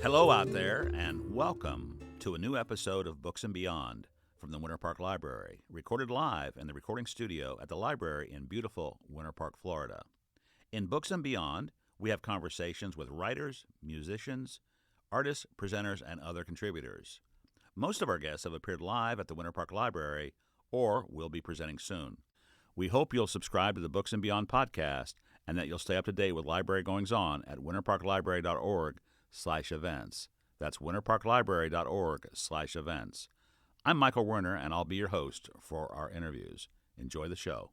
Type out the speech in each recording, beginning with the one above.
Hello out there, and welcome to a new episode of Books and Beyond from the Winter Park Library, recorded live in the recording studio at the library in beautiful Winter Park, Florida. In Books and Beyond, we have conversations with writers, musicians, artists, presenters, and other contributors. Most of our guests have appeared live at the Winter Park Library or will be presenting soon. We hope you'll subscribe to the Books and Beyond podcast and that you'll stay up to date with library goings-on at winterparklibrary.org/events. That's winterparklibrary.org/events. I'm Michael Werner, and I'll be your host for our interviews. Enjoy the show.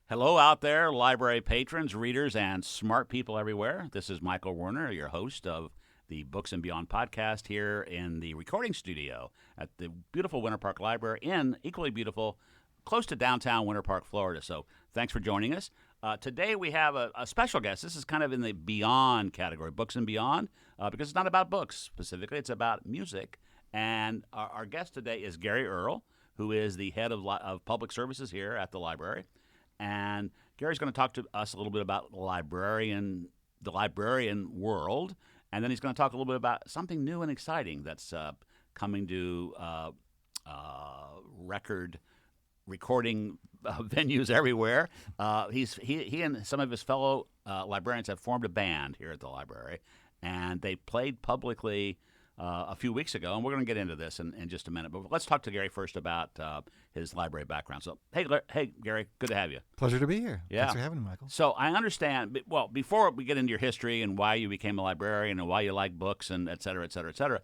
Hello out there, library patrons, readers, and smart people everywhere. This is Michael Werner, your host of the Books and Beyond podcast here in the recording studio at the beautiful Winter Park Library in equally beautiful, close to downtown Winter Park, Florida. So thanks for joining us. Today we have a special guest. This is kind of in the Beyond category, Books and Beyond, because it's not about books specifically. It's about music. And our guest today is Gary Earl, who is the head of public services here at the library. And Gary's going to talk to us a little bit about the librarian world. And then he's going to talk a little bit about something new and exciting that's coming to recording venues everywhere. He and some of his fellow librarians have formed a band here at the library, and they played publicly a few weeks ago, and we're going to get into this in just a minute. But let's talk to Gary first about his library background. So, hey, Gary, good to have you. Pleasure to be here. Yeah. Thanks for having me, Michael. So I understand, well, before we get into your history and why you became a librarian and why you like books and et cetera, et cetera, et cetera,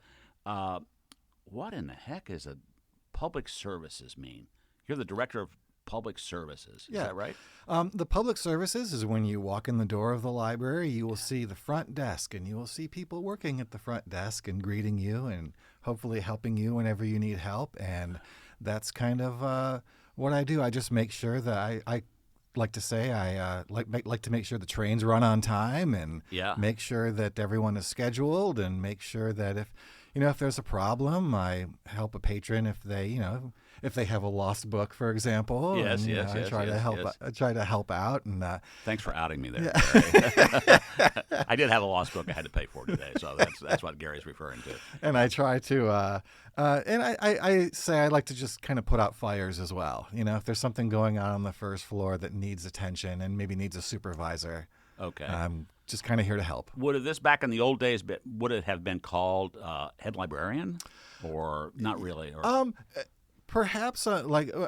what in the heck is a public services mean? You're the director of public services. Is that right? The public services is when you walk in the door of the library, you will see the front desk, and you will see people working at the front desk and greeting you and hopefully helping you whenever you need help. And that's kind of what I do. I just make sure that I like to say I like to make sure the trains run on time and make sure that everyone is scheduled and make sure that if there's a problem, I help a patron if they have a lost book, for example. I try to help out. And thanks for outing me there. Yeah. I did have a lost book I had to pay for today, so that's what Gary's referring to. And I try to, and I say I like to just kind of put out fires as well. If there's something going on the first floor that needs attention and maybe needs a supervisor. Okay. I'm just kind of here to help. Would this back in the old days, would it have been called head librarian, or not really? Or? Perhaps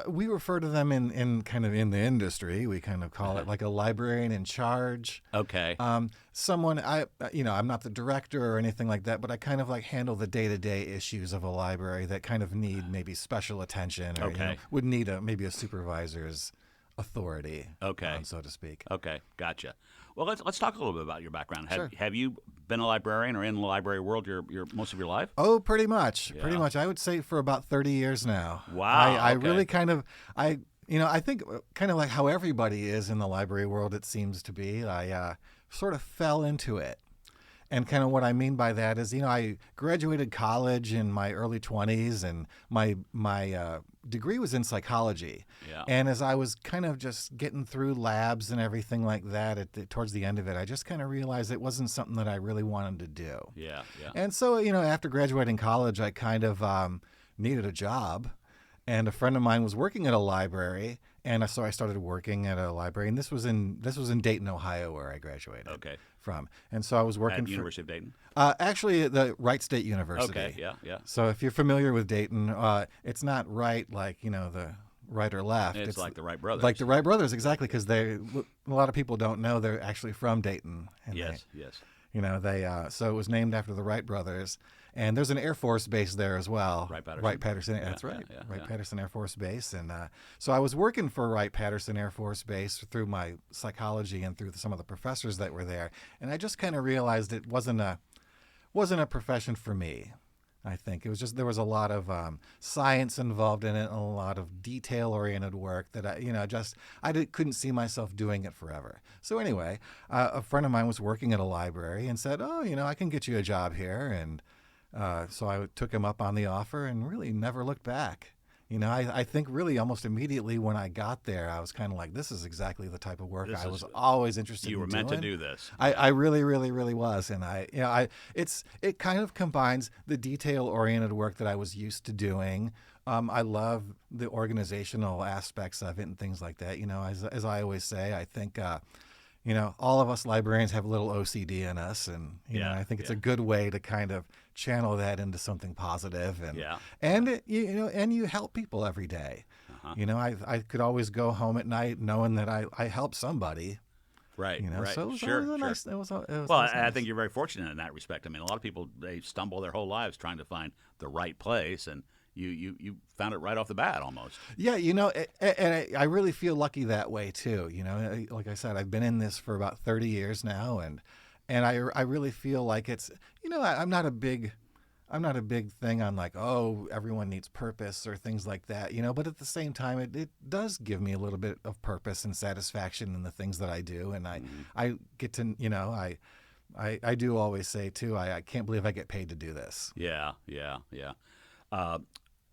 we refer to them in the industry. We kind of call it like a librarian in charge. Okay. Someone I'm not the director or anything like that, but I kind of handle the day-to-day issues of a library that kind of need maybe special attention or would need maybe a supervisor's authority, so to speak. Okay, gotcha. Well, let's talk a little bit about your background. Sure. Have you been a librarian or in the library world your most of your life? Oh, pretty much. Yeah. Pretty much. I would say for about 30 years now. Wow. I really I think kind of like how everybody is in the library world, it seems to be. I sort of fell into it. And kind of what I mean by that is, I graduated college in my early 20s, and my degree was in psychology. Yeah. And as I was kind of just getting through labs and everything like that, towards the end of it, I just kind of realized it wasn't something that I really wanted to do. Yeah. And so, after graduating college, I kind of needed a job. And a friend of mine was working at a library, and so I started working at a library. And this was in Dayton, Ohio, where I graduated from. And so I was working at University of Dayton. Actually, the Wright State University. Okay, yeah. So if you're familiar with Dayton, it's not Wright like the right or left. It's like the Wright brothers. Like the Wright brothers, exactly, because a lot of people don't know they're actually from Dayton. And yes. So it was named after the Wright brothers. And there's an Air Force base there as well. Wright-Patterson. That's right. Wright-Patterson Air Force Base. And so I was working for Wright-Patterson Air Force Base through my psychology and through some of the professors that were there. And I just kind of realized it wasn't a profession for me. I think it was just there was a lot of science involved in it, and a lot of detail-oriented work that I couldn't see myself doing it forever. So anyway, a friend of mine was working at a library and said, "Oh, I can get you a job here," and so I took him up on the offer and really never looked back. I think really almost immediately when I got there, I was kind of like, this is exactly the type of work This I is- was always interested in You were doing. meant to do this. I really, really, really was, and it kind of combines the detail-oriented work that I was used to doing. I love the organizational aspects of it and things like that. As I always say, I think all of us librarians have a little OCD in us, and I think it's a good way to kind of channel that into something positive, and you help people every day. I could always go home at night knowing that I helped somebody. Right, right. So it was Sure, always sure. nice. It was Well, nice. I think you're very fortunate in that respect. I mean, a lot of people, they stumble their whole lives trying to find the right place, and you found it right off the bat almost. Yeah, and I really feel lucky that way too. Like I said, I've been in this for about 30 years now, and I really feel like it's, I'm not a big thing on like, oh, everyone needs purpose or things like that, but at the same time, it does give me a little bit of purpose and satisfaction in the things that I do, and I get to, I do always say too, I can't believe I get paid to do this. Yeah.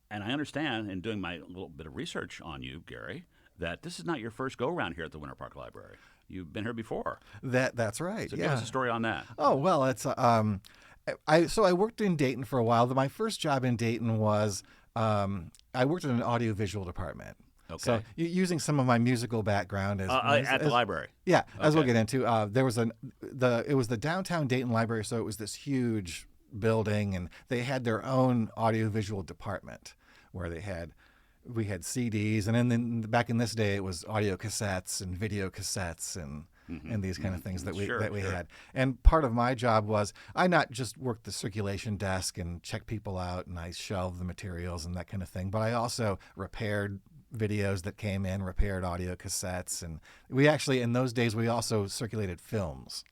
And I understand, in doing my little bit of research on you, Gary, that this is not your first go-around here at the Winter Park Library. You've been here before. That's right. So yeah. give us a story on that. Oh, well, it's I worked in Dayton for a while. My first job in Dayton was I worked in an audiovisual department. Okay. So using some of my musical background At the library. Yeah, as we'll Okay. get into. There was it was the downtown Dayton library, so it was this huge building, and they had their own audiovisual department where we had CDs, and then back in this day it was audio cassettes and video cassettes and these kind of things that we Sure. had. And part of my job was I not just worked the circulation desk and checked people out, and I shelved the materials and that kind of thing, but I also repaired videos that came in, repaired audio cassettes, and we actually, in those days, we also circulated films.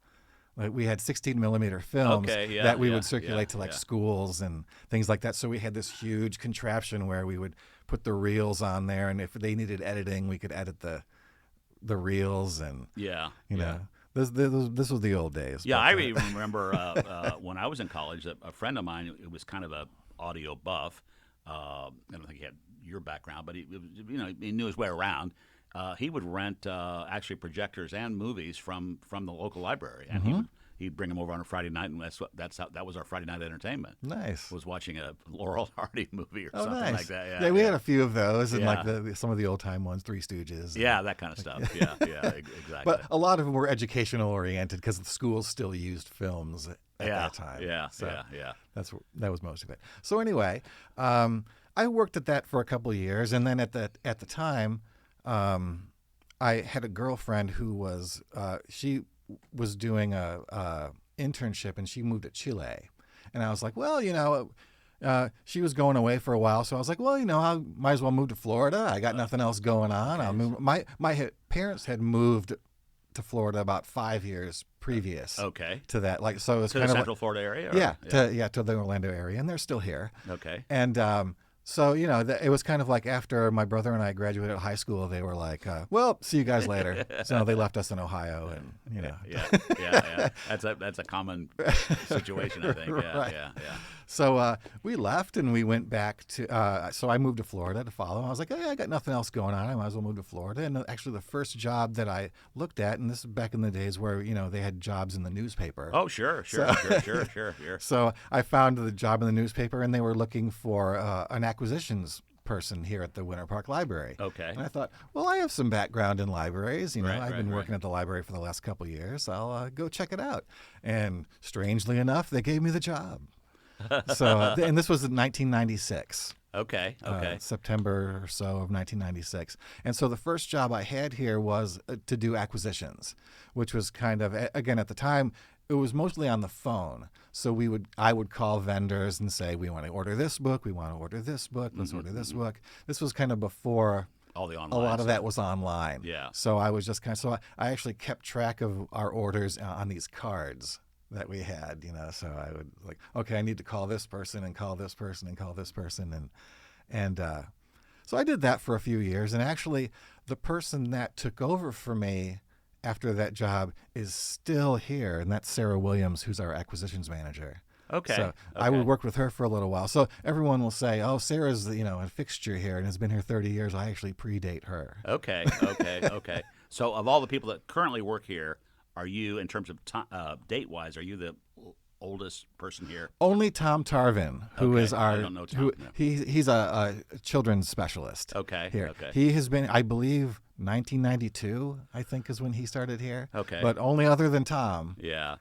Like we had 16 millimeter films that we would circulate to schools and things like that. So we had this huge contraption where we would put the reels on there, and if they needed editing, we could edit the reels, and this was the old days. Yeah, but, I even remember when I was in college, a friend of mine, it was kind of a audio buff. I don't think he had your background, but he knew his way around. He would rent actually projectors and movies from the local library, and he'd bring them over on a Friday night, and that was our Friday night entertainment. Nice. Was watching a Laurel Hardy movie or something nice. like that. Yeah, we had a few of those, and like some of the old time ones, Three Stooges. Yeah, that kind of stuff. Yeah, exactly. But a lot of them were educational oriented because the schools still used films at that time. Yeah, so yeah. That was most of it. So anyway, I worked at that for a couple of years, and then at the time, I had a girlfriend who was she was doing a internship, and she moved to Chile, and I was like, well, she was going away for a while, so I was like, well, I might as well move to Florida. I got nothing else going on. I'll move. My parents had moved to Florida about 5 years previous. Okay. To that, like, so it's To kind the of Central Florida area. to the Orlando area, and they're still here. Okay. And so, it was kind of like after my brother and I graduated high school, they were like, well, see you guys later. So they left us in Ohio, and, Yeah. That's a common situation, I think. Right. Yeah. So we left, and we went back to, so I moved to Florida to follow. I was like, hey, I got nothing else going on. I might as well move to Florida. And actually the first job that I looked at, and this is back in the days where, they had jobs in the newspaper. Oh, sure. So I found the job in the newspaper, and they were looking for an acquisitions person here at the Winter Park Library. Okay. And I thought, well, I have some background in libraries. I've been right. working at the library for the last couple of years. I'll go check it out. And strangely enough, they gave me the job. So, and this was in 1996. Okay. September or so of 1996. And so the first job I had here was to do acquisitions, which was kind of, again, at the time, it was mostly on the phone. So I would call vendors and say, we want to order this book, we want to order this book, let's order this book. This was kind of before all the online a lot of stuff. that was online. Yeah. So I was just I actually kept track of our orders on these cards that we had, so I would like, okay, I need to call this person and call this person and call this person. And so I did that for a few years. And actually the person that took over for me after that job is still here. And that's Sarah Williams, who's our acquisitions manager. Okay. So I would work with her for a little while. So everyone will say, "Oh, Sarah's a fixture here and has been here 30 years." I actually predate her. Okay. Okay. So of all the people that currently work here, are you, in terms of date-wise, are you the oldest person here? Only Tom Tarvin, who is I don't know Tom. No. he's a children's specialist. Okay. Here. Okay. He has been, I believe, 1992, I think, is when he started here. Okay. But only other than Tom. Yeah.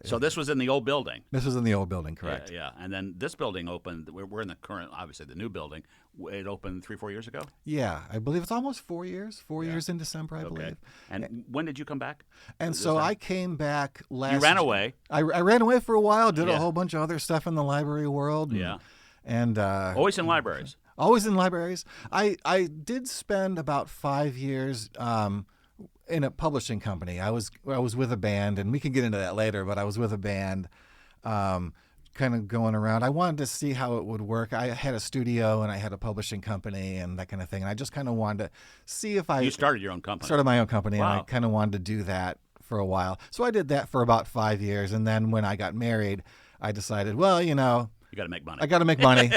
So this was in the old building. This was in the old building, correct? Yeah. And then this building opened. We're in the current, obviously, the new building. It opened 3-4 years ago. Yeah, I believe it's almost 4 years. 4 years in December, I believe. And when did you come back? And so I came back last. You ran away. I ran away for a while. Did a whole bunch of other stuff in the library world. And Always in libraries. Always in libraries. I did spend about 5 years in a publishing company. I was with a band, and we can get into that later, but I was with a band kind of going around. I wanted to see how it would work. I had a studio, and I had a publishing company and that kind of thing, and I just kind of wanted to see if I... You started your own company. Started my own company, Wow. and I kind of wanted to do that for a while. So I did that for about 5 years, and then when I got married, I decided, well, you got to make money. I got to make money.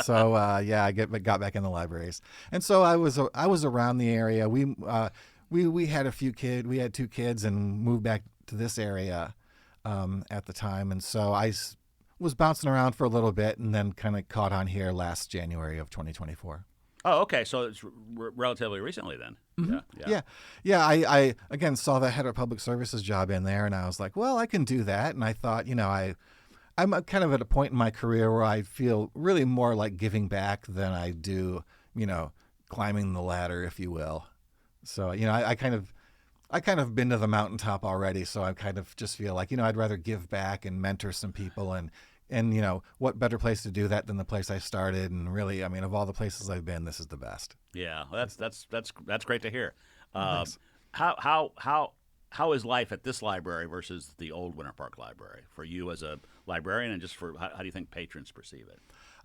So I got back in the libraries, and so I was around the area. We had a few kids. We had 2 kids, and moved back to this area at the time, and so I was bouncing around for a little bit, and then kind of caught on here last January of 2024. Oh, okay. So it's relatively recently then. Mm-hmm. Yeah. I again saw the head of public services job in there, and I was like, well, I can do that. And I thought, I'm kind of at a point in my career where I feel really more like giving back than I do, climbing the ladder, if you will. So, I kind of been to the mountaintop already, so I kind of just feel like, I'd rather give back and mentor some people, and what better place to do that than the place I started. And really, of all the places I've been, this is the best. Yeah, that's great to hear. Thanks. How is life at this library versus the old Winter Park Library for you as a librarian, and just for how do you think patrons perceive it?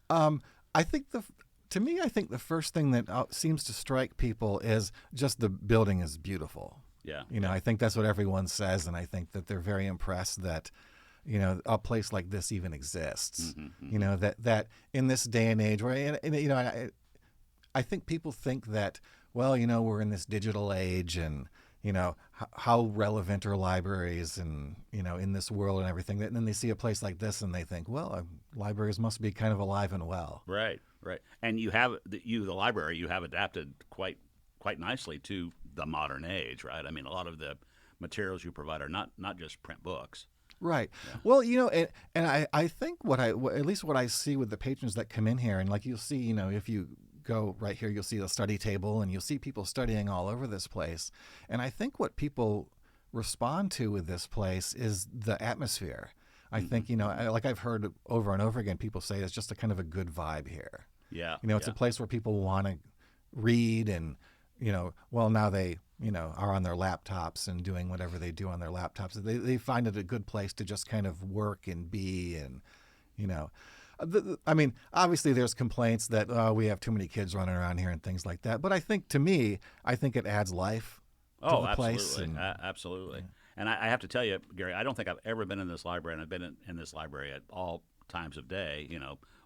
I think I think the first thing that seems to strike people is just the building is beautiful. Yeah. I think that's what everyone says, and I think that they're very impressed that a place like this even exists. Mm-hmm. That in this day and age, where I think people think that, well, we're in this digital age, and how relevant are libraries, and in this world and everything. And then they see a place like this, and they think, well, libraries must be kind of alive and well. Right. And the library, you have adapted quite nicely to the modern age, right? A lot of the materials you provide are not just print books. Right. Yeah. Well, and I think at least what I see with the patrons that come in here, and like you'll see, if you go right here, you'll see the study table, and you'll see people studying all over this place. And I think what people respond to with this place is the atmosphere. I think, like I've heard over and over again, people say it's just a kind of a good vibe here. Yeah. It's a place where people want to read, and, well, now they, are on their laptops and doing whatever they do on their laptops. They find it a good place to just kind of work and be, and, obviously there's complaints that we have too many kids running around here and things like that. But I think it adds life to the place. Absolutely. And I have to tell you, Gary, I don't think I've ever been in this library, and I've been in this library at all times of day,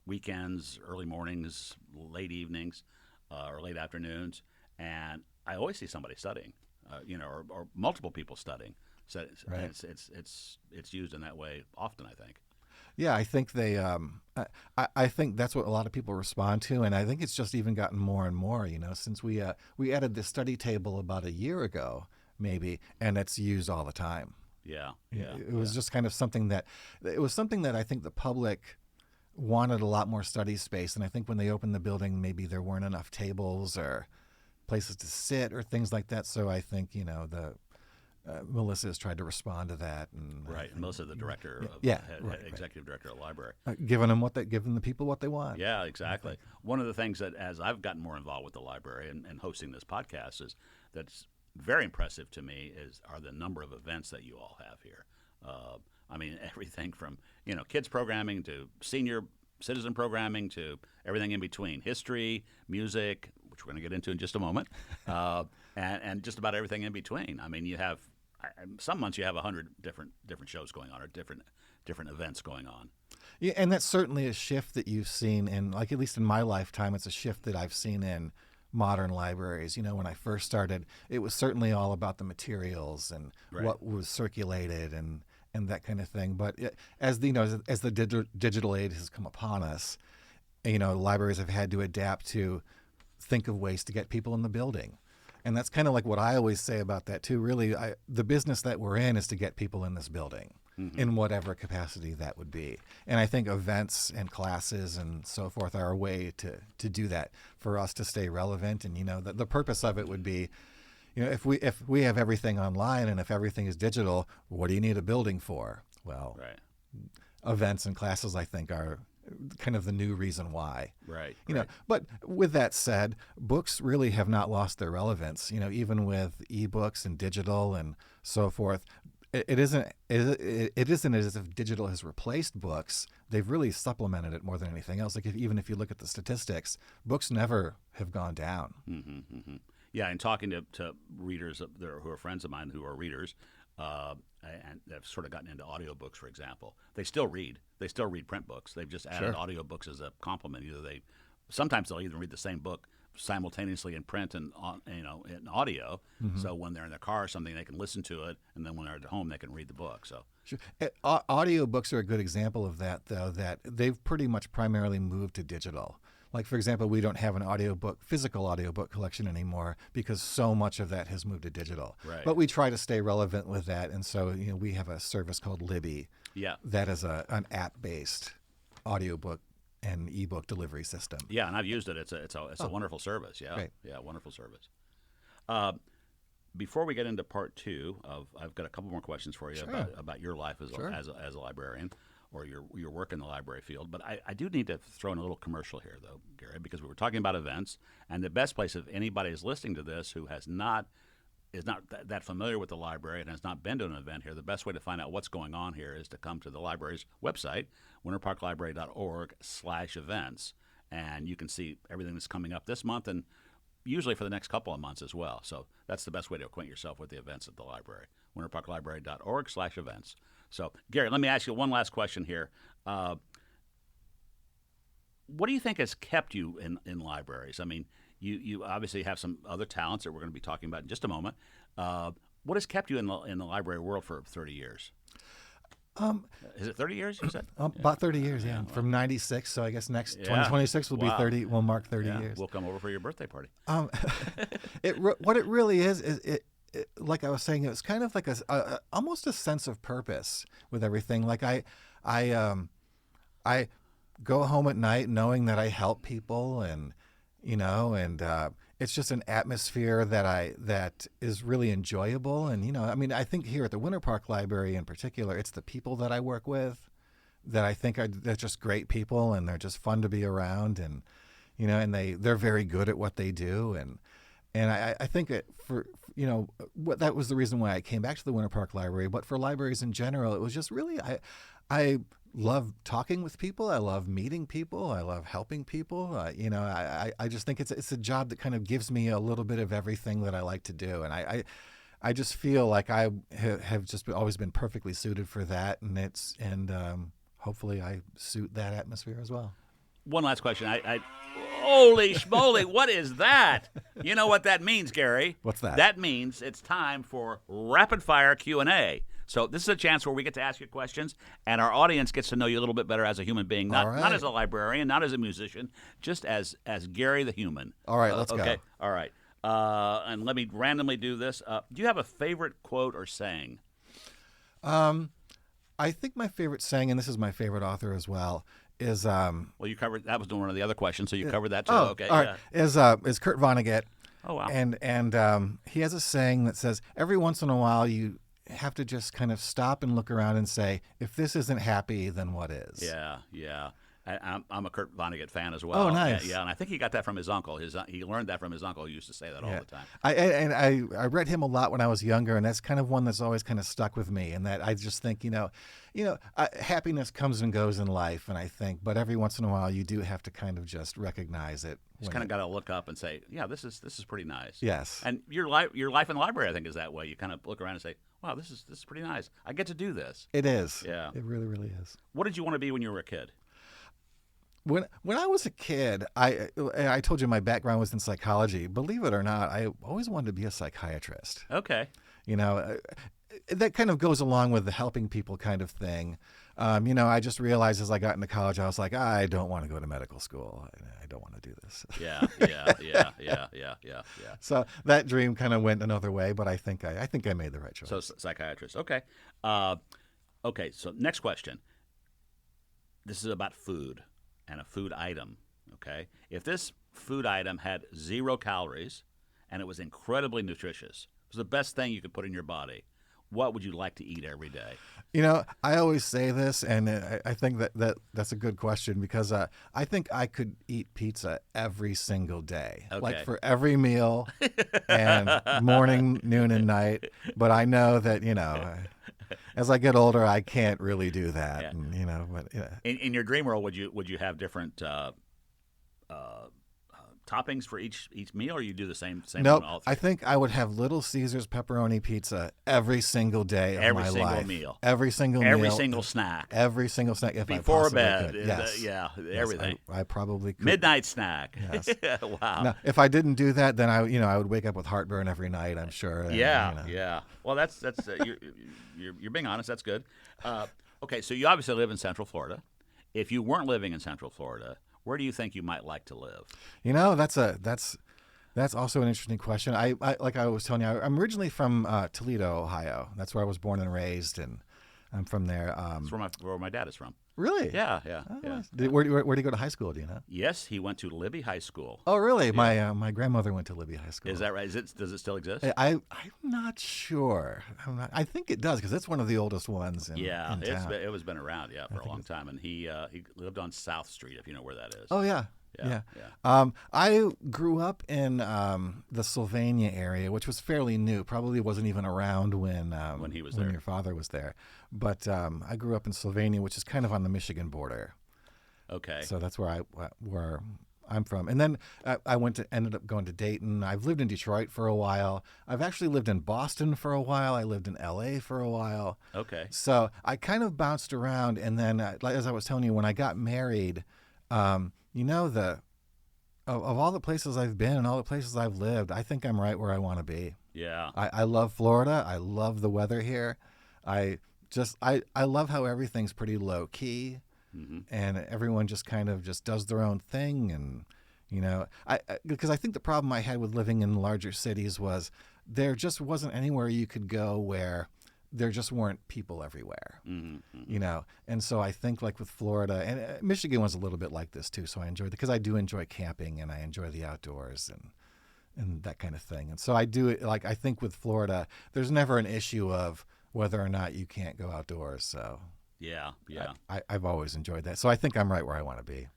weekends, early mornings, late evenings, or late afternoons. And I always see somebody studying, or multiple people studying. So right. It's used in that way often, I think. Yeah, I think I think that's what a lot of people respond to, and I think it's just even gotten more and more. Since we added the study table about a year ago, maybe, and it's used all the time. Yeah. It was just kind of something that I think the public wanted a lot more study space, and I think when they opened the building, maybe there weren't enough tables or places to sit or things like that. So I think Melissa has tried to respond to that, and right. And Melissa, the director, executive director of the library, giving the people what they want. Yeah, exactly. One of the things that, as I've gotten more involved with the library and hosting this podcast, is that's very impressive to me are the number of events that you all have here. Everything from kids programming to senior citizen programming to everything in between, history, music, which we're going to get into in just a moment, and just about everything in between. You have some months you have 100 different shows going on or different events going on. Yeah, and that's certainly a shift that you've seen in, like, at least in my lifetime, it's a shift that I've seen in modern libraries. When I first started, it was certainly all about the materials and what was circulated and that kind of thing. But as the digital age has come upon us, libraries have had to adapt to think of ways to get people in the building. And that's kind of like what I always say about that too. Really, the business that we're in is to get people in this building, in whatever capacity that would be. And I think events and classes and so forth are a way to do that for us to stay relevant. And the purpose of it would be, if we have everything online and if everything is digital, what do you need a building for? Well, events and classes, I think, are kind of the new reason why. Right. But with that said, books really have not lost their relevance. Even with ebooks and digital and so forth, it isn't as if digital has replaced books. They've really supplemented it more than anything else. Like even if you look at the statistics, books never have gone down. Mm-hmm, mm-hmm. Yeah, and talking to readers who are friends of mine who are readers, and have sort of gotten into audiobooks, for example. They still read. They still read print books. They've just added audiobooks as a complement. Sometimes they'll even read the same book simultaneously in print and in audio. Mm-hmm. So when they're in their car or something, they can listen to it, and then when they're at home, they can read the book. So sure. Audiobooks are a good example of that, though. That they've pretty much primarily moved to digital. Like, for example, we don't have an physical audiobook collection anymore because so much of that has moved to digital. Right. But we try to stay relevant with that, and so we have a service called Libby. Yeah. That is an app-based audiobook and ebook delivery system. Yeah, and I've used it. It's a wonderful service. Yeah. Great. Yeah, wonderful service. Before we get into part two I've got a couple more questions for you about your life as a librarian, or your work in the library field. But I do need to throw in a little commercial here, though, Gary, because we were talking about events, and the best place, if anybody is listening to this who is not that familiar with the library and has not been to an event here, the best way to find out what's going on here is to come to the library's website, winterparklibrary.org/events, and you can see everything that's coming up this month and usually for the next couple of months as well. So that's the best way to acquaint yourself with the events at the library, winterparklibrary.org/events. So, Gary, let me ask you one last question here. What do you think has kept you in libraries? I mean, you obviously have some other talents that we're going to be talking about in just a moment. What has kept you in the library world for 30 years? Is it 30 years, you said? About 30 years, yeah. From 96, so I guess next 2026 will be 30. We'll mark 30 years. We'll come over for your birthday party. What it really is like I was saying, it was kind of like almost a sense of purpose with everything. Like I go home at night knowing that I help people, and it's just an atmosphere that is really enjoyable. And I think here at the Winter Park Library in particular, it's the people that I work with that I think they're just great people, and they're just fun to be around, and and they're very good at what they do, and I think that was the reason why I came back to the Winter Park Library. But for libraries in general, it was just really I love talking with people. I love meeting people. I love helping people. I just think it's a job that kind of gives me a little bit of everything that I like to do, and I just feel like I have just always been perfectly suited for that, and hopefully I suit that atmosphere as well. One last question. Holy schmoly, what is that? You know what that means, Gary? What's that? That means it's time for rapid fire Q&A. So this is a chance where we get to ask you questions, and our audience gets to know you a little bit better as a human being, not as a librarian, not as a musician, just as Gary the human. All right, let's go. All right. And let me randomly do this. Do you have a favorite quote or saying? I think my favorite saying, and this is my favorite author as well, is well, you covered that was one of the other questions, so you covered that too. Oh, okay. All right. Is Kurt Vonnegut. Oh wow. And he has a saying that says, every once in a while you have to just kind of stop and look around and say, if this isn't happy, then what is? Yeah. I'm a Kurt Vonnegut fan as well. Oh, nice. Yeah, and I think he got that from his uncle. He learned that from his uncle, who used to say that all the time. I read him a lot when I was younger, and that's kind of one that's always kind of stuck with me. And that I just think, happiness comes and goes in life, and I think, but every once in a while, you do have to kind of just recognize it. You just kind of got to look up and say, yeah, this is pretty nice. Yes. And your life in the library, I think, is that way. You kind of look around and say, wow, this is pretty nice. I get to do this. It is. Yeah. It really, really is. What did you want to be when you were a kid? When I was a kid, I told you my background was in psychology. Believe it or not, I always wanted to be a psychiatrist. Okay. That kind of goes along with the helping people kind of thing. I just realized as I got into college, I was like, I don't want to go to medical school. I don't want to do this. Yeah. So that dream kind of went another way, but I think I made the right choice. So psychiatrist. Okay. Okay. So next question. This is about food and a food item. Okay. If this food item had 0 calories and it was incredibly nutritious, it was the best thing you could put in your body, what would you like to eat every day? I always say this, and I think that's a good question because I think I could eat pizza every single day, like for every meal, and morning, noon, and night. But I know that as I get older, I can't really do that. Yeah. And, but in your dream world, would you have different toppings for each meal, or you do the same? Nope. All three? I think I would have Little Caesars pepperoni pizza every single day of my life. Every single meal. Every single meal. Every single snack. Every single snack. If Before I bed. could. Yes. Everything. Yes, I probably could. Midnight snack. Yes. Wow. Now, if I didn't do that, then I would wake up with heartburn every night, I'm sure. And, Yeah. Well, that's you're being honest. That's good. Okay, so you obviously live in Central Florida. If you weren't living in Central Florida, where do you think you might like to live? That's also an interesting question. I like I was telling you, I'm originally from Toledo, Ohio. That's where I was born and raised, and I'm from there. That's where my dad is from. Really? Yeah. Nice. Where did he go to high school? Do you know? Yes, he went to Libby High School. Oh, really? Yeah. My grandmother went to Libby High School. Is that right? Does it still exist? I'm not sure. I think it does because it's one of the oldest ones. In town. It was been around for a long time, and he lived on South Street, if you know where that is. Oh yeah. Yeah. I grew up in the Sylvania area, which was fairly new. Probably wasn't even around when he was there. When your father was there. But I grew up in Sylvania, which is kind of on the Michigan border. Okay. So that's where I'm from. And then I ended up going to Dayton. I've lived in Detroit for a while. I've actually lived in Boston for a while. I lived in L.A. for a while. Okay. So I kind of bounced around. And then, as I was telling you, when I got married, of all the places I've been and all the places I've lived, I think I'm right where I want to be. Yeah. I love Florida. I love the weather here. I love how everything's pretty low key, and everyone just kind of just does their own thing. And because I think the problem I had with living in larger cities was there just wasn't anywhere you could go where there just weren't people everywhere, And so I think like with Florida and Michigan was a little bit like this too. So I enjoyed it because I do enjoy camping and I enjoy the outdoors and that kind of thing. And so I do it I think with Florida, there's never an issue of whether or not you can't go outdoors. So yeah. I've always enjoyed that. So I think I'm right where I want to be.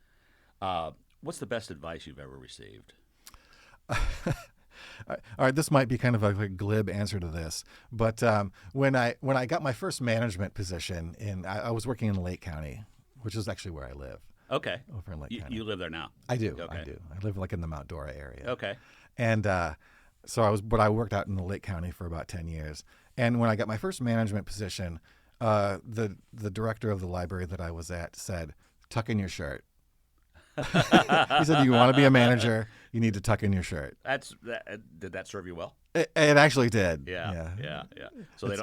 What's the best advice you've ever received? All right, this might be kind of a glib answer to this, but when I got my first management position I was working in Lake County, which is actually where I live. Okay. Over in Lake County. You live there now? I do. Okay. I do. I live like in the Mount Dora area. Okay. And so I worked out in the Lake County for about 10 years. And when I got my first management position, the director of the library that I was at said, "Tuck in your shirt." He said, "You want to be a manager, you need to tuck in your shirt." Did that serve you well? It actually did. Yeah. So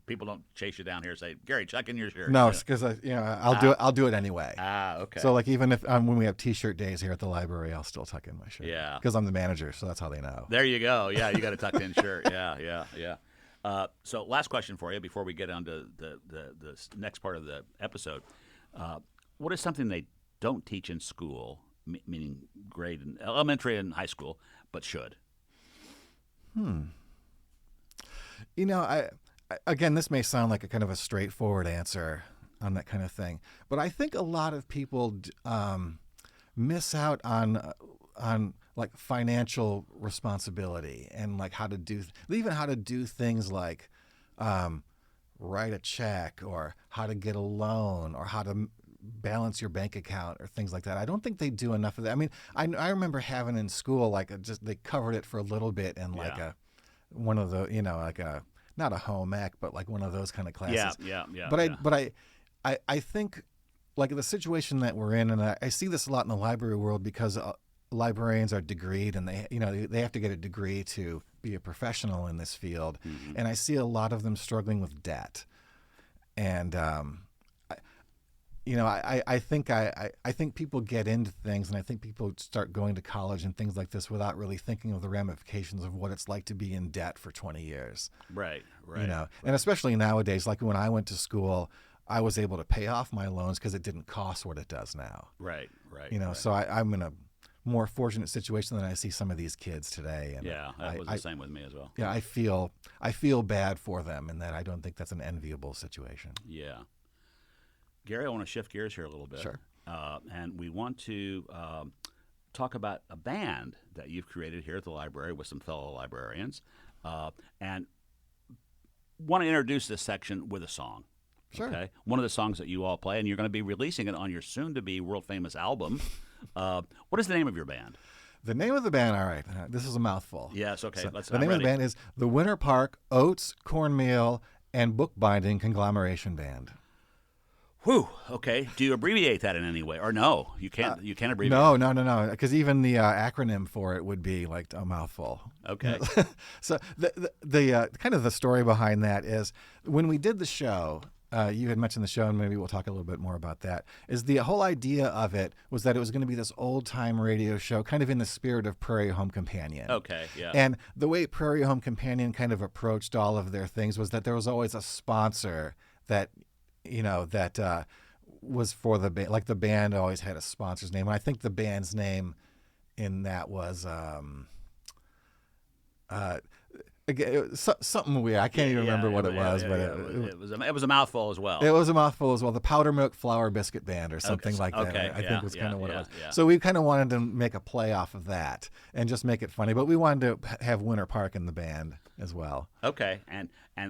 people don't chase you down here and say, "Gary, tuck in your shirt." No, because I'll do it anyway. Okay. So like even if when we have T-shirt days here at the library, I'll still tuck in my shirt. Yeah. Because I'm the manager, so that's how they know. There you go. Yeah, you got a tucked in shirt. Yeah. So last question for you before we get on to the next part of the episode. What is something they don't teach in school, meaning grade in elementary and high school, but should? I again, this may sound like a kind of a straightforward answer, that kind of thing. But I think a lot of people miss out on like financial responsibility and like how to do things like write a check or how to get a loan or how to balance your bank account or things like that. I don't think they do enough of that. I mean, I remember having in school they covered it for a little bit in like one of the like a not a home ec but like one of those kind of classes. But I think like the situation that we're in, and I see this a lot in the library world because librarians are degreed and they have to get a degree to be a professional in this field. Mm-hmm. And I see a lot of them struggling with debt. And I think people get into things, and I think people start going to college and things like this without really thinking of the ramifications of what it's like to be in debt for 20 years. Right. And especially nowadays, like when I went to school, I was able to pay off my loans because it didn't cost what it does now. Right. So I'm in a more fortunate situation than I see some of these kids today. And that was the same with me as well. Yeah, I feel bad for them, and that I don't think that's an enviable situation. Yeah. Gary, I want to shift gears here a little bit. Sure. And we want to talk about a band that you've created here at the library with some fellow librarians, and want to introduce this section with a song. Sure. Okay? One of the songs that you all play, and you're going to be releasing it on your soon-to-be world-famous album. What is the name of your band? The name of the band, all right, this is a mouthful. Yes, okay. So the name of the band is the Winter Park Oats, Cornmeal, and Bookbinding Conglomerate Band. Whew. Okay. Do you abbreviate that in any way, or no? You can't. You can't abbreviate. No. Because even the acronym for it would be like a mouthful. Okay. So the kind of the story behind that is when we did the show. You had mentioned the show, and maybe we'll talk a little bit more about that. Is the whole idea of it was that it was going to be this old time radio show, kind of in the spirit of Prairie Home Companion. Okay. Yeah. And the way Prairie Home Companion kind of approached all of their things was that there was always a sponsor that. Was for the band. Like the band always had a sponsor's name. And I think the band's name in that was something weird. I can't even remember what it was, but it was a mouthful as well. It was a mouthful as well. The Powder Milk Flour Biscuit Band or something like that. I think was kind of what it was. Yeah. So we kind of wanted to make a play off of that and just make it funny. But we wanted to have Winter Park in the band as well. Okay. And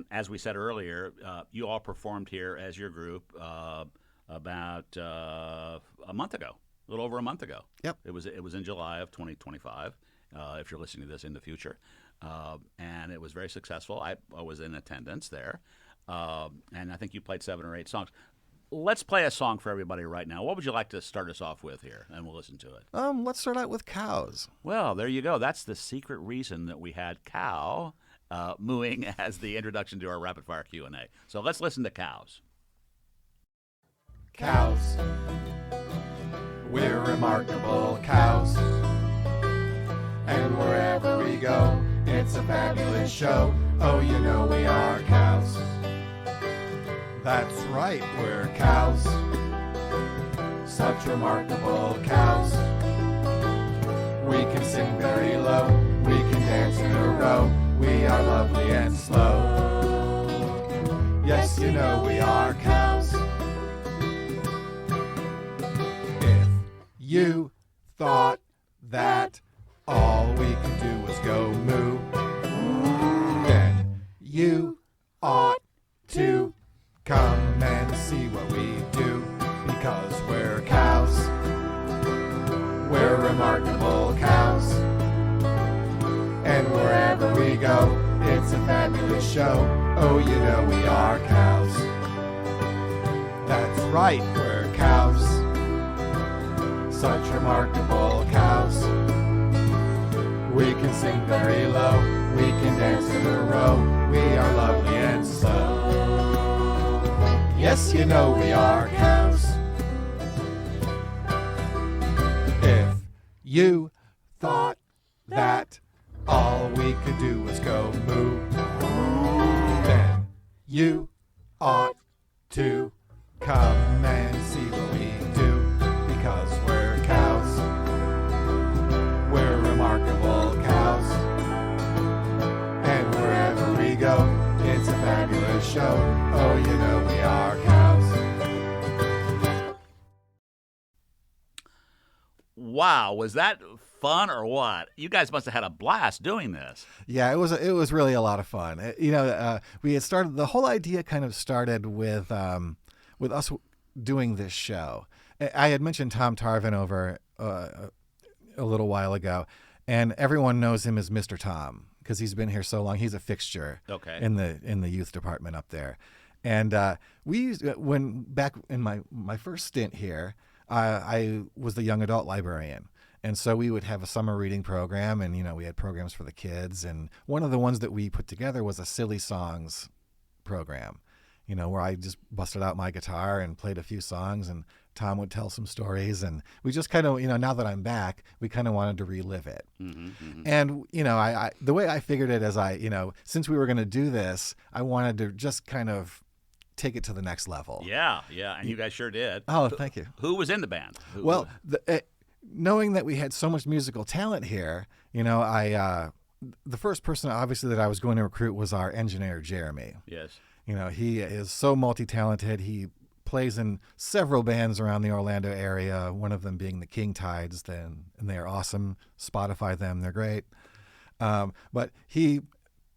as we said earlier, you all performed here as your group about a month ago, a little over a month ago. Yep. It was in July of 2025. If you're listening to this in the future. And it was very successful. I was in attendance there, and I think you played 7 or 8 songs. Let's play a song for everybody right now. What would you like to start us off with here, and we'll listen to it? Let's start out with Cows. Well, there you go. That's the secret reason that we had Cow mooing as the introduction to our rapid-fire Q&A. So let's listen to Cows. Cows. We're remarkable cows. And wherever we go, it's a fabulous show. Oh, you know we are cows. That's right, we're cows. Such remarkable cows. We can sing very low. We can dance in a row. We are lovely and slow. Yes, you know we are cows. If you thought that all we can do was go moo, then you ought to come and see what we do, because we're cows. We're remarkable cows. And wherever we go, it's a fabulous show. Oh, you know we are cows. That's right, we're cows. Such remarkable cows. We can sing very low. We can dance in a row. We are lovely and slow. Yes, you know we are cows. If you thought that all we could do was go moo, then you ought to come and see what we do, because we're cows. We're remarkable cows. And wherever we go, it's a fabulous show. Oh, you know we are cows. Wow, was that fun or what? You guys must have had a blast doing this. Yeah, it was really a lot of fun. We had started, the whole idea kind of started with us doing this show. I had mentioned Tom Tarvin over a little while ago, and everyone knows him as Mr. Tom because he's been here so long. He's a fixture in the youth department up there. And we used, when back in my first stint here, I was the young adult librarian. And so we would have a summer reading program, and, we had programs for the kids. And one of the ones that we put together was a silly songs program, where I just busted out my guitar and played a few songs, and Tom would tell some stories. And we just kind of, now that I'm back, we kind of wanted to relive it. And, I the way I figured it is since we were going to do this, I wanted to just kind of take it to the next level. Yeah. And you guys sure did. Oh, thank you. Who was in the band? Knowing that we had so much musical talent here, the first person obviously that I was going to recruit was our engineer, Jeremy. Yes. He is so multi-talented. He plays in several bands around the Orlando area, one of them being the King Tides, and they are awesome. Spotify them, they're great. But he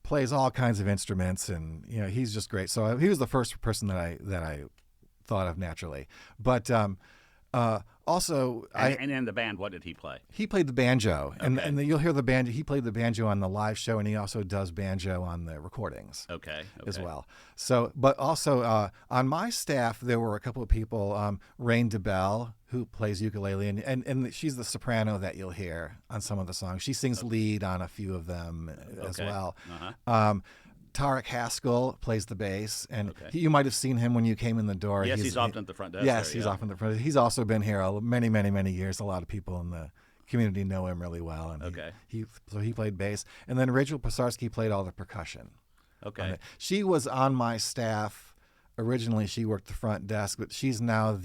plays all kinds of instruments, and he's just great. So he was the first person that I thought of naturally. But also, and in the band, what did he play? He played the banjo, and you'll hear the banjo. He played the banjo on the live show, and he also does banjo on the recordings. As well. So, but also on my staff, there were a couple of people. Rain DeBell, who plays ukulele, and she's the soprano that you'll hear on some of the songs. She sings lead on a few of them as well. Tarek Haskell plays the bass, and you might have seen him when you came in the door. Yes, he's often at the front desk. Yes, he's often at the front. He's also been here many, many, many years. A lot of people in the community know him really well. And so he played bass, and then Rachel Posarski played all the percussion. She was on my staff originally. She worked the front desk, but she's now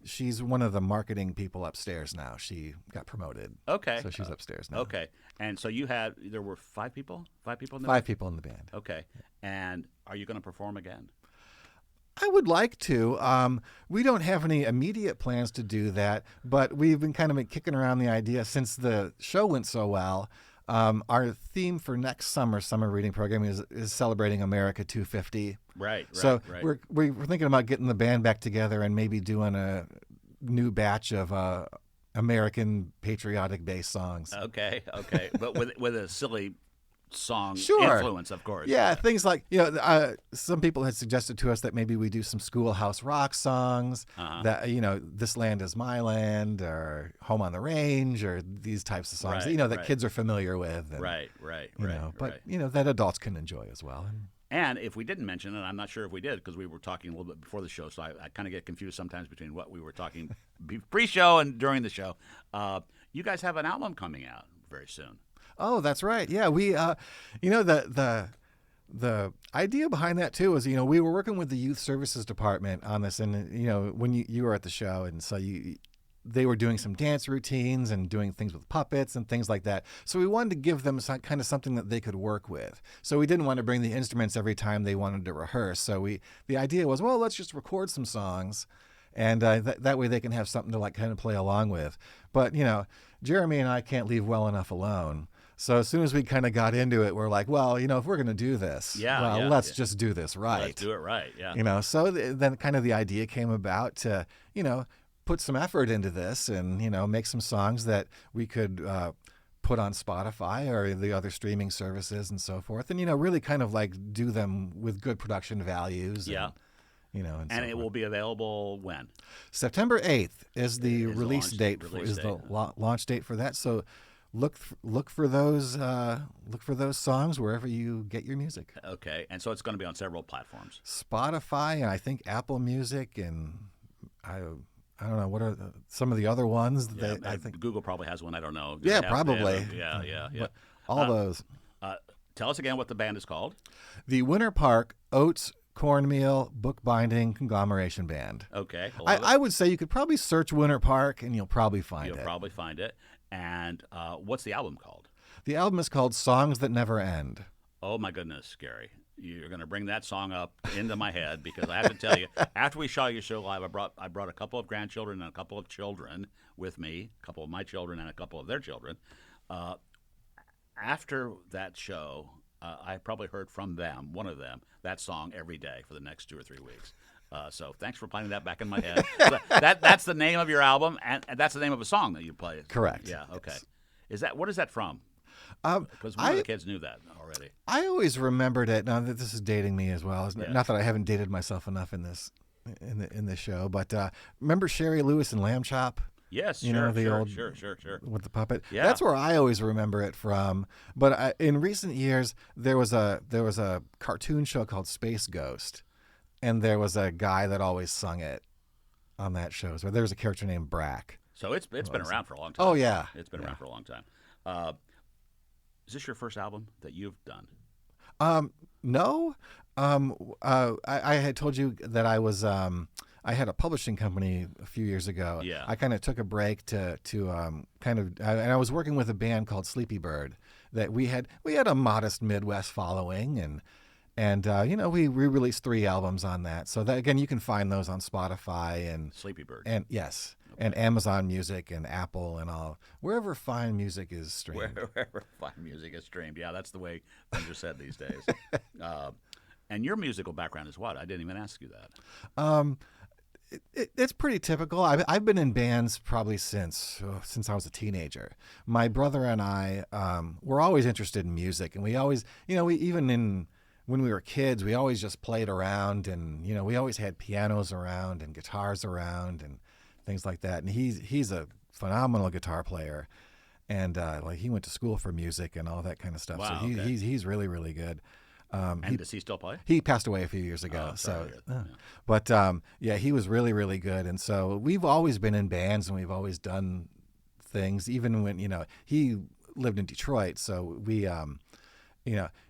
she's one of the marketing people upstairs now. She got promoted. So she's upstairs now. And so there were 5 people? 5 people in the band? 5 people in the band. And are you going to perform again? I would like to. We don't have any immediate plans to do that, but we've been kind of kicking around the idea since the show went so well. Our theme for next summer reading program is celebrating America 250. Right. We're thinking about getting the band back together and maybe doing a new batch of American patriotic-based songs. But with a silly song influence, of course. Yeah, things like, some people had suggested to us that maybe we do some schoolhouse rock songs, that, This Land Is My Land, or Home on the Range, or these types of songs, that kids are familiar with. And, that adults can enjoy as well. And if we didn't mention it, I'm not sure if we did because we were talking a little bit before the show, so I kind of get confused sometimes between what we were talking pre-show and during the show. You guys have an album coming out very soon. Oh, that's right. Yeah, we, the idea behind that too is, we were working with the youth services department on this, and when you were at the show, and so they were doing some dance routines and doing things with puppets and things like that. So we wanted to give them kind of something that they could work with. So we didn't want to bring the instruments every time they wanted to rehearse. So the idea was, well, let's just record some songs, and that way they can have something to kind of play along with. But Jeremy and I can't leave well enough alone. So as soon as we kind of got into it, we're like, well, if we're going to do this, let's just do this right. Let's do it right, yeah. So then kind of the idea came about to, put some effort into this and, make some songs that we could put on Spotify or the other streaming services and so forth. And, really kind of do them with good production values. Yeah. And it will be available when? September 8th is the release date. Launch date for that. So look for those songs wherever you get your music. And so it's going to be on several platforms. Spotify, and I think Apple Music, and I don't know what are some of the other ones. I think Google probably has one. I don't know. Yeah, probably. Yeah. But all those. Tell us again what the band is called. The Winter Park Oats, Cornmeal, Bookbinding Conglomeration Band. I would say you could probably search Winter Park and you'll probably find it. And what's the album called? The album is called Songs That Never End. Oh, my goodness, Gary. you're going to bring that song up into my head because I have to tell you, after we saw your show live, I brought a couple of grandchildren and a couple of children with me, a couple of my children and a couple of their children. After that show, I probably heard from them, one of them, that song every day for the next 2 or 3 weeks. So thanks for planting that back in my head. That's the name of your album, and that's the name of a song that you play. Correct. Yeah. Okay. Yes. What is that from? Because one of the kids knew that already. I always remembered it. Now this is dating me as well. Yeah. Not that I haven't dated myself enough in this show, but remember Sherry Lewis and Lamb Chop? Yes, you know, the old sure. With the puppet. Yeah. That's where I always remember it from. But in recent years, there was a cartoon show called Space Ghost, and there was a guy that always sung it on that show. So there was a character named Brack. So it's been around for a long time. Oh yeah, it's been around for a long time. Is this your first album that you've done? No. I had told you that I was. I had a publishing company a few years ago. Yeah. I kind of took a break to and I was working with a band called Sleepy Bird that we had a modest Midwest following and we released 3 albums on that. So that again, you can find those on Spotify and Sleepy Bird. And yes. Okay. And Amazon Music and Apple and wherever fine music is streamed. Wherever fine music is streamed. Yeah, that's the way things are said these days. And your musical background is what? I didn't even ask you that. It's pretty typical. I've been in bands probably since I was a teenager. My brother and I were always interested in music, and we always, when we were kids, we always just played around, and we always had pianos around and guitars around and things like that. And he's a phenomenal guitar player, and he went to school for music and all that kind of stuff. Wow, so he's really, really good. And does he still play? He passed away a few years ago. But he was really, really good. And so we've always been in bands and we've always done things, even when, he lived in Detroit. So we,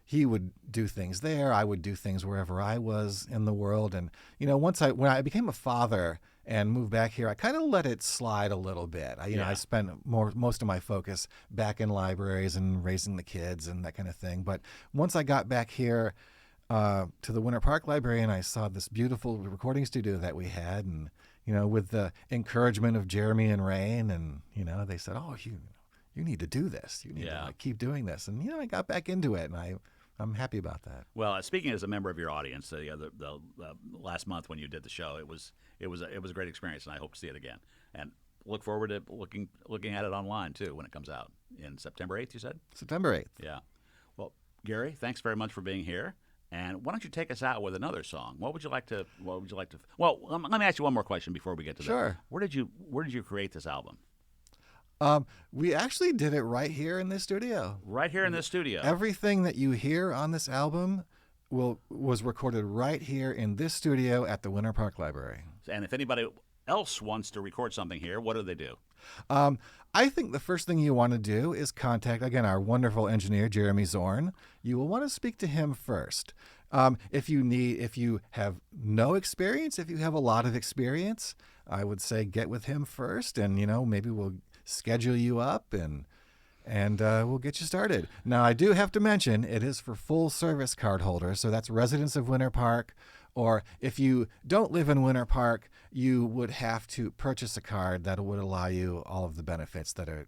he would do things there. I would do things wherever I was in the world. And, when I became a father and moved back here, I kind of let it slide a little bit. I spent most of my focus back in libraries and raising the kids and that kind of thing. But once I got back here to the Winter Park Library, and I saw this beautiful recording studio that we had, and with the encouragement of Jeremy and Rain, and they said, "Oh, you need to do this. You need to keep doing this." And I got back into it, and I'm happy about that. Well, speaking as a member of your audience, the last month when you did the show, it was a great experience, and I hope to see it again. And look forward to looking at it online too when it comes out in September 8th. You said September 8th. Yeah. Well, Gary, thanks very much for being here. And why don't you take us out with another song? What would you like to? Well, let me ask you one more question before we get to that. Sure. Where did you create this album? We actually did it right here in this studio. Right here in this studio. Everything that you hear on this album was recorded right here in this studio at the Winter Park Library. And if anybody else wants to record something here, what do they do? I think the first thing you want to do is contact, again, our wonderful engineer, Jeremy Zorn. You will want to speak to him first. If you have no experience, if you have a lot of experience, I would say get with him first, and maybe we'll schedule you up and we'll get you started. Now, I do have to mention it is for full service card holders, so that's residents of Winter Park, or if you don't live in Winter Park, you would have to purchase a card that would allow you all of the benefits that a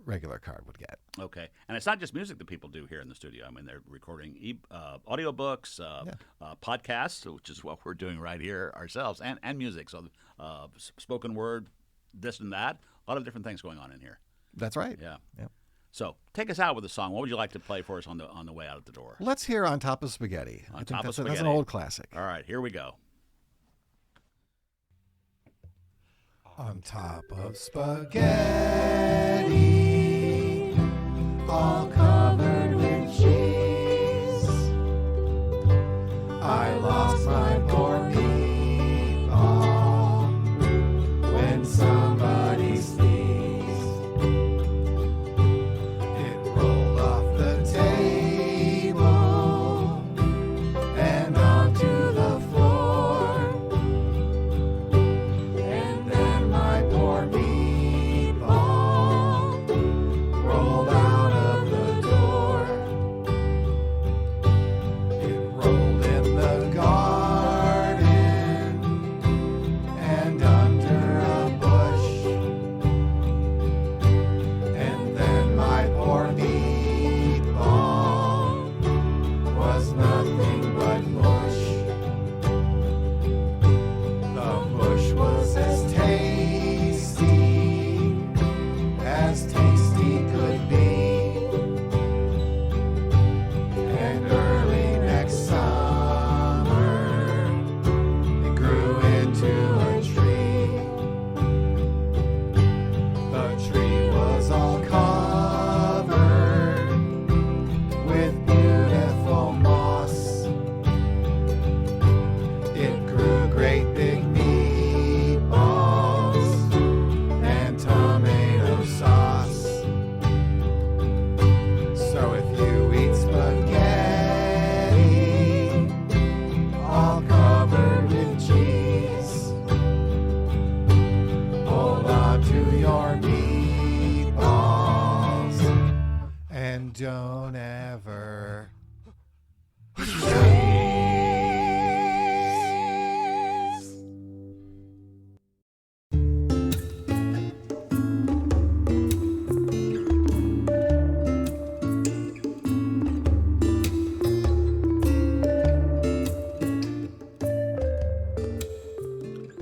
regular card would get. Okay. And it's not just music that people do here in the studio. I mean, they're recording audiobooks, podcasts, which is what we're doing right here ourselves, and music. So spoken word, this and that. A lot of different things going on in here. That's right. Yeah. Yep. So take us out with a song. What would you like to play for us on the way out of the door? Let's hear On Top of Spaghetti. On Top of Spaghetti. That's an old classic. All right, here we go. On top of spaghetti, all covered with cheese, I lost my poor meatball when somebody sneezed. It rolled off the table and onto the floor, and then my poor meatball rolled out of the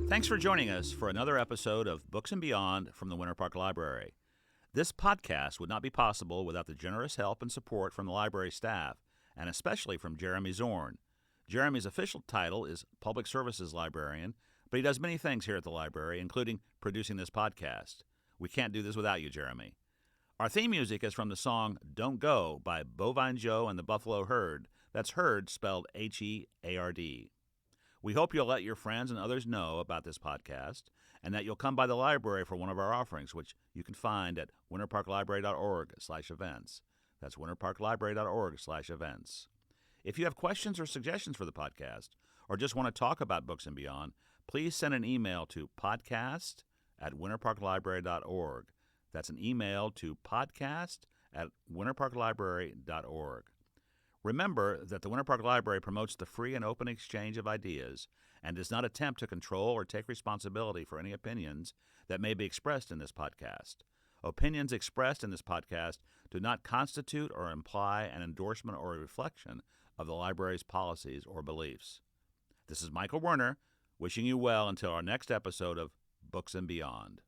Thanks for joining us for another episode of Books and Beyond from the Winter Park Library. This podcast would not be possible without the generous help and support from the library staff, and especially from Jeremy Zorn. Jeremy's official title is Public Services Librarian, but he does many things here at the library, including producing this podcast. We can't do this without you, Jeremy. Our theme music is from the song Don't Go by Bovine Joe and the Buffalo Herd. That's Herd spelled H-E-A-R-D. We hope you'll let your friends and others know about this podcast and that you'll come by the library for one of our offerings, which you can find at winterparklibrary.org/events. That's winterparklibrary.org/events. If you have questions or suggestions for the podcast or just want to talk about Books and Beyond, please send an email to podcast@winterparklibrary.org. That's an email to podcast@winterparklibrary.org. Remember that the Winter Park Library promotes the free and open exchange of ideas and does not attempt to control or take responsibility for any opinions that may be expressed in this podcast. Opinions expressed in this podcast do not constitute or imply an endorsement or a reflection of the library's policies or beliefs. This is Michael Werner, wishing you well until our next episode of Books and Beyond.